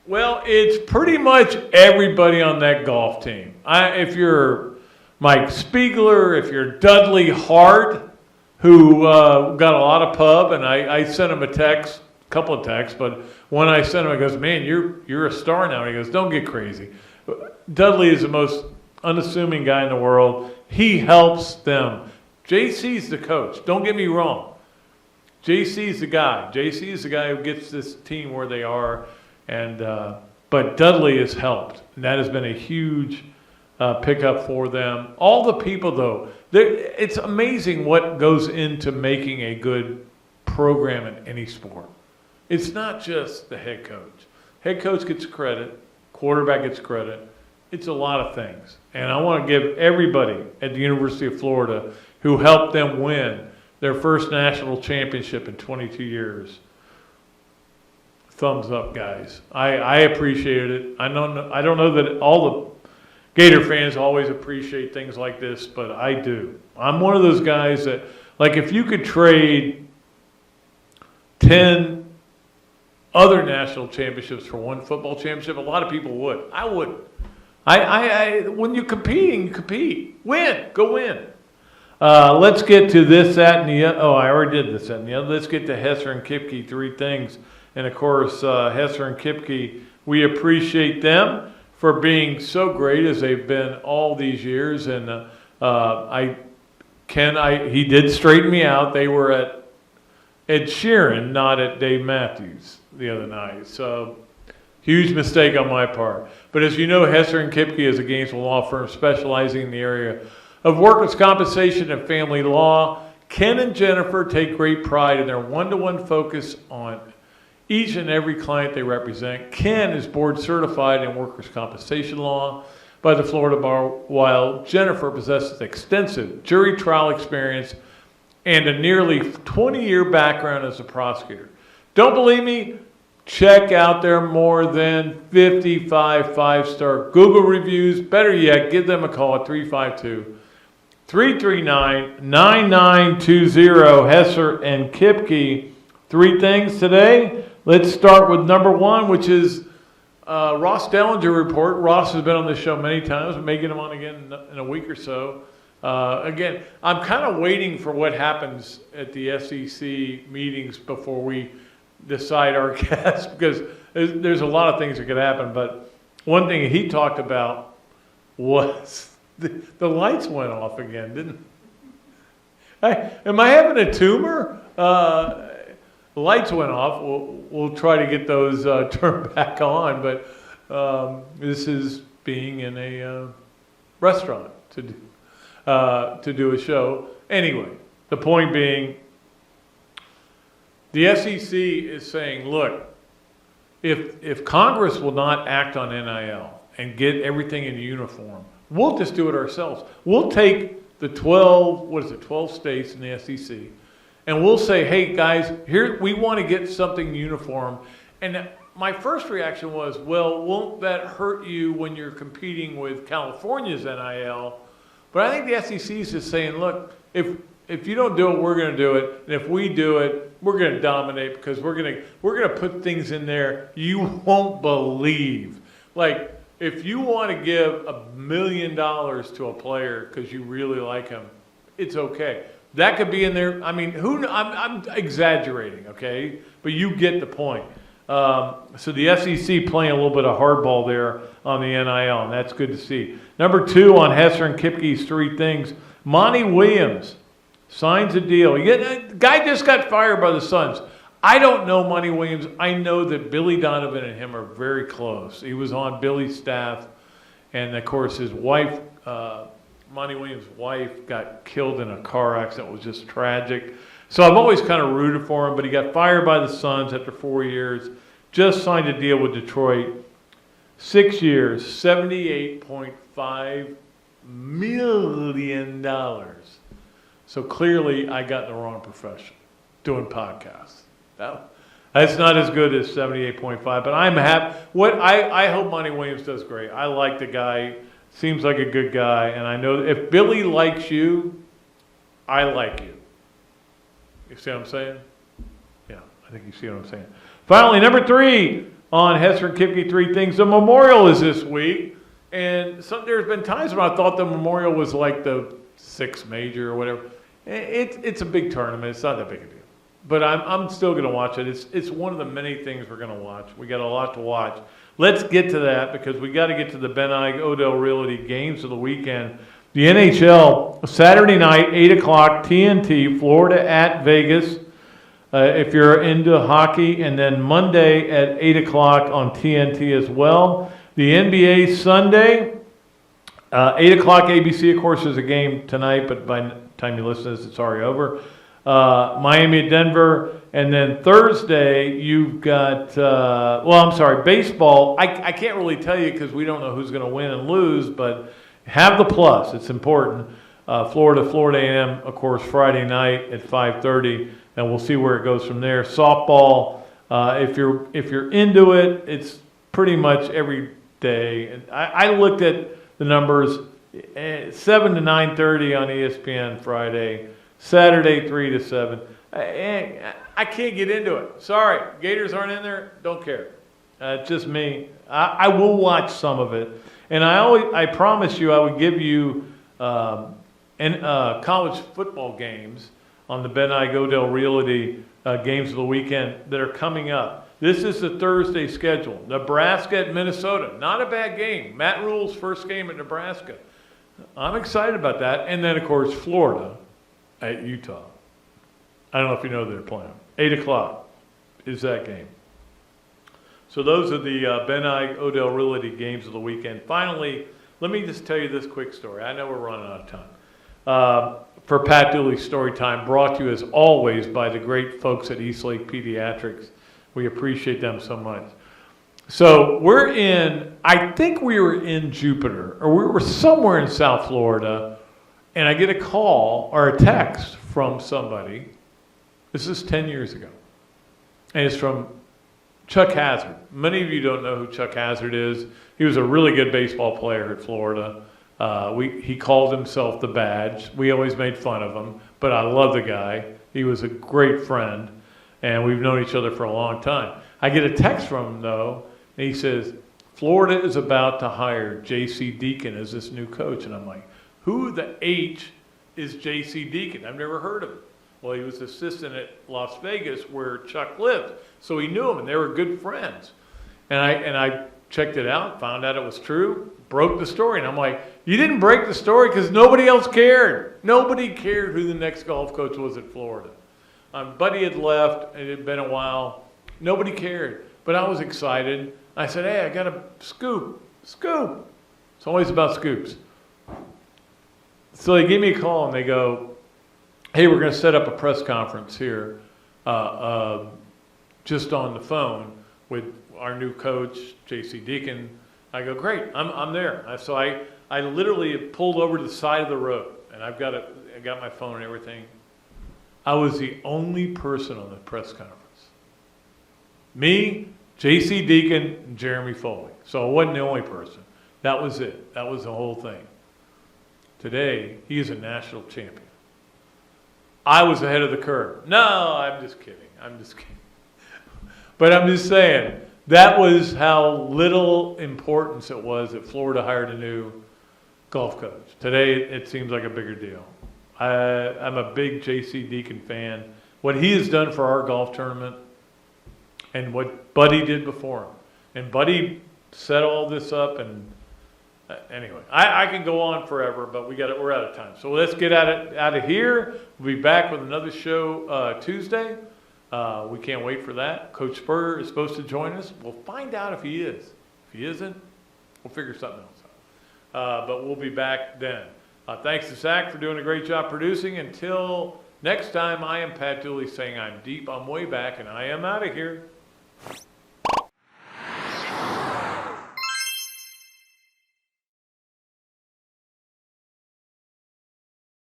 Well, it's pretty much everybody on that golf team. If you're Mike Spiegler, if you're Dudley Hart, who got a lot of pub, and I sent him a couple of texts, but when I sent him, I goes, man, you're a star now. And he goes, don't get crazy. Dudley is the most unassuming guy in the world. He helps them. JC's the coach. Don't get me wrong. JC's the guy. JC is the guy who gets this team where they are. And but Dudley has helped. And that has been a huge pickup for them. All the people, though, it's amazing what goes into making a good program in any sport. It's not just the head coach. Head coach gets credit. Quarterback gets credit. It's a lot of things. And I want to give everybody at the University of Florida who helped them win their first national championship in 22 years. Thumbs up, guys. I appreciated it. I don't know that all the Gator fans always appreciate things like this, but I do. I'm one of those guys that, like, if you could trade 10 other national championships for one football championship, a lot of people would. I wouldn't. When you're competing, you compete. Win. Go win. Let's get to this, that, and the other. Oh, I already did this, that, and the other. Let's get to Hesser and Kipke, 3 things. And, of course, Hesser and Kipke, we appreciate them for being so great as they've been all these years. And he did straighten me out. They were at Ed Sheeran, not at Dave Matthews the other night. So, huge mistake on my part. But as you know, Hesser and Kipke is a Gainesville law firm specializing in the area of workers' compensation and family law. Ken and Jennifer take great pride in their one-to-one focus on each and every client they represent. Ken is board certified in workers' compensation law by the Florida Bar, while Jennifer possesses extensive jury trial experience and a nearly 20-year background as a prosecutor. Don't believe me? Check out their more than 55 five-star Google reviews. Better yet, give them a call at 352-339-9920. Hesser and Kipke. 3 things today. Let's start with number 1, which is Ross Dellinger report. Ross has been on this show many times. We may get him on again in a week or so. Again, I'm kind of waiting for what happens at the SEC meetings before we decide our guests, because there's a lot of things that could happen. But one thing he talked about was the lights went off again, didn't they? Am I having a tumor? The lights went off. We'll try to get those turned back on, but this is being in a restaurant to do a show. Anyway, the point being, the SEC is saying, look, if Congress will not act on NIL and get everything in uniform, we'll just do it ourselves. We'll take the 12 states in the SEC, and we'll say, hey, guys, here we want to get something uniform. And my first reaction was, well, won't that hurt you when you're competing with California's NIL? But I think the SEC is just saying, look, if you don't do it, we're going to do it. And if we do it, we're going to dominate, because we're going to put things in there you won't believe. Like, if you want to give $1 million to a player because you really like him, it's okay. That could be in there. I mean, I'm exaggerating, okay? But you get the point. So the SEC playing a little bit of hardball there on the NIL, and that's good to see. Number 2 on Hesser and Kipke's 3 things. Monty Williams signs a deal. The guy just got fired by the Suns. I don't know Monty Williams. I know that Billy Donovan and him are very close. He was on Billy's staff, and of course his wife, Monty Williams' wife, got killed in a car accident. It was just tragic. So I've always kind of rooted for him, but he got fired by the Suns after 4 years. Just signed a deal with Detroit. 6 years, $78.5 million. So clearly I got in the wrong profession doing podcasts. That's not as good as 78.5, but I'm happy. I hope Monty Williams does great. I like the guy. Seems like a good guy, and I know if Billy likes you, I like you. You see what I'm saying? Yeah, I think you see what I'm saying. Finally, number 3 on Hesser and Kipke 3 things. The Memorial is this week, and there's been times when I thought the Memorial was like the 6th major or whatever. It's a big tournament. It's not that big a deal. But I'm still going to watch it. It's one of the many things we're going to watch. We got a lot to watch. Let's get to that, because we got to get to the Ben Eige Odell Realty games of the weekend. The NHL, Saturday night, 8 o'clock, TNT, Florida at Vegas, if you're into hockey. And then Monday at 8 o'clock on TNT as well. The NBA Sunday, 8 o'clock ABC, of course, is a game tonight, but by the time you listen to this, it's already over. Miami at Denver. And then Thursday, you've got, baseball. I can't really tell you because we don't know who's going to win and lose, but have the plus. It's important. Florida A&M, of course, Friday night at 5:30, and we'll see where it goes from there. Softball, if you're into it, it's pretty much every day. And I looked at the numbers, 7 to 9:30 on ESPN Friday, Saturday 3 to 7. I can't get into it. Sorry, Gators aren't in there. Don't care. It's just me. I will watch some of it, and I promise you I would give you college football games on the Odell Realty games of the weekend that are coming up. This is the Thursday schedule. Nebraska at Minnesota. Not a bad game. Matt Rule's first game at Nebraska. I'm excited about that. And then, of course, Florida at Utah. I don't know if you know they're playing. 8 o'clock is that game. So those are the Odell Realty games of the weekend. Finally, let me just tell you this quick story. I know we're running out of time. For Pat Dooley's Storytime, brought to you as always by the great folks at Eastlake Pediatrics. We appreciate them so much. So I think we were in Jupiter, or we were somewhere in South Florida, and I get a call or a text from somebody. This is 10 years ago. And it's from Chuck Hazard. Many of you don't know who Chuck Hazard is. He was a really good baseball player at Florida. He called himself the Badge. We always made fun of him, but I love the guy. He was a great friend, and we've known each other for a long time. I get a text from him, though, and he says, Florida is about to hire J.C. Deacon as this new coach. And I'm like, who the H is J.C. Deacon? I've never heard of him. Well, he was assistant at Las Vegas where Chuck lived, so he knew him, and they were good friends. And I checked it out, found out it was true, broke the story, and I'm like, you didn't break the story because nobody else cared. Nobody cared who the next golf coach was at Florida. Buddy had left, it had been a while. Nobody cared, but I was excited. I said, hey, I got a scoop. It's always about scoops. So they gave me a call, and they go, hey, we're going to set up a press conference here just on the phone with our new coach, J.C. Deacon. I go, great, I'm there. So I literally pulled over to the side of the road, and I got my phone and everything. I was the only person on the press conference. Me, J.C. Deacon, and Jeremy Foley. So I wasn't the only person. That was it. That was the whole thing. Today, he is a national champion. I was ahead of the curve. No, I'm just kidding. But I'm just saying, that was how little importance it was that Florida hired a new golf coach. Today, it seems like a bigger deal. I'm a big J.C. Deacon fan. What he has done for our golf tournament and what Buddy did before him. And Buddy set all this up, and anyway, I can go on forever, but we're out of time. So let's get out of here. We'll be back with another show Tuesday. We can't wait for that. Coach Spurrier is supposed to join us. We'll find out if he is. If he isn't, we'll figure something else out. But we'll be back then. Thanks to Zach for doing a great job producing. Until next time, I am Pat Dooley saying I'm deep, I'm way back, and I am out of here.